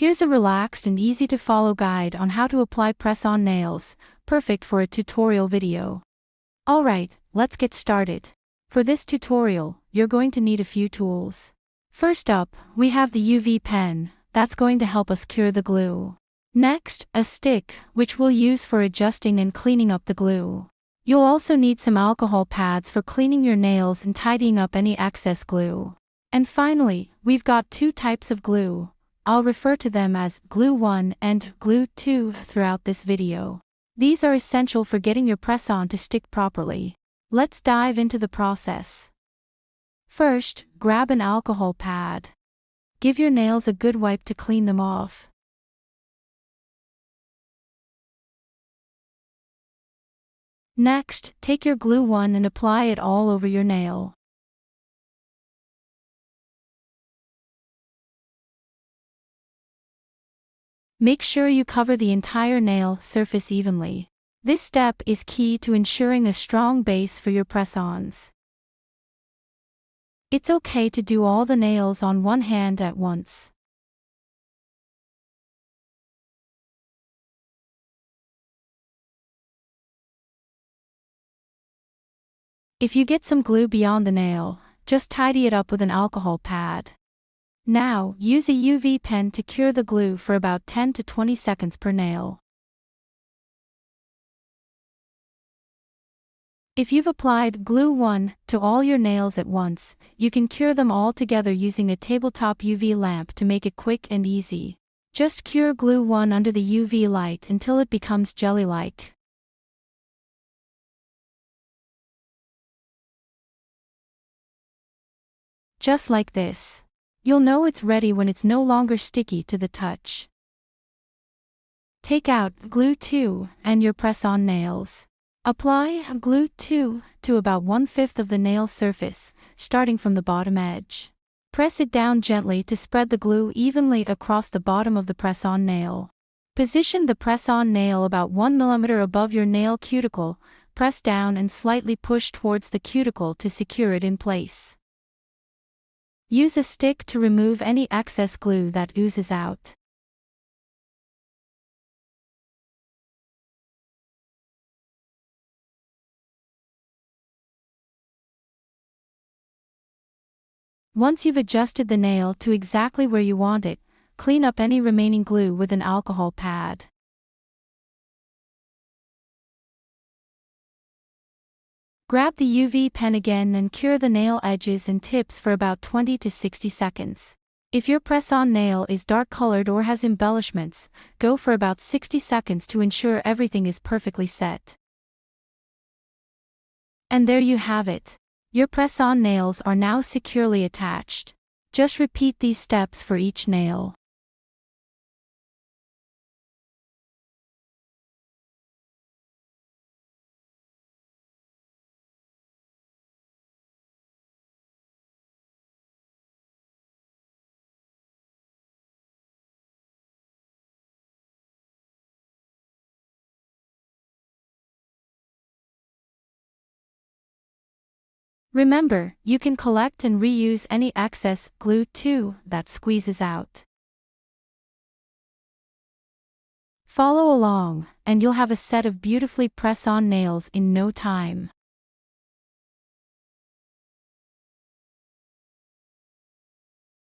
Here's a relaxed and easy to follow guide on how to apply press-on nails, perfect for a tutorial video. Alright, let's get started. For this tutorial, you're going to need a few tools. First up, we have the UV pen, that's going to help us cure the glue. Next, a stick, which we'll use for adjusting and cleaning up the glue. You'll also need some alcohol pads for cleaning your nails and tidying up any excess glue. And finally, we've got two types of glue. I'll refer to them as Glue 1 and Glue 2 throughout this video. These are essential for getting your press-on to stick properly. Let's dive into the process. First, grab an alcohol pad. Give your nails a good wipe to clean them off. Next, take your Glue 1 and apply it all over your nail. Make sure you cover the entire nail surface evenly. This step is key to ensuring a strong base for your press-ons. It's okay to do all the nails on one hand at once. If you get some glue beyond the nail, just tidy it up with an alcohol pad. Now, use a UV pen to cure the glue for about 10 to 20 seconds per nail. If you've applied Glue 1 to all your nails at once, you can cure them all together using a tabletop UV lamp to make it quick and easy. Just cure Glue 1 under the UV light until it becomes jelly-like. Just like this. You'll know it's ready when it's no longer sticky to the touch. Take out Glue 2 and your press-on nails. Apply Glue 2 to about 1/5 of the nail surface, starting from the bottom edge. Press it down gently to spread the glue evenly across the bottom of the press-on nail. Position the press-on nail about 1 mm above your nail cuticle, press down and slightly push towards the cuticle to secure it in place. Use a stick to remove any excess glue that oozes out. Once you've adjusted the nail to exactly where you want it, clean up any remaining glue with an alcohol pad. Grab the UV pen again and cure the nail edges and tips for about 20 to 60 seconds. If your press-on nail is dark-colored or has embellishments, go for about 60 seconds to ensure everything is perfectly set. And there you have it. Your press-on nails are now securely attached. Just repeat these steps for each nail. Remember, you can collect and reuse any excess glue too that squeezes out. Follow along, and you'll have a set of beautifully press-on nails in no time.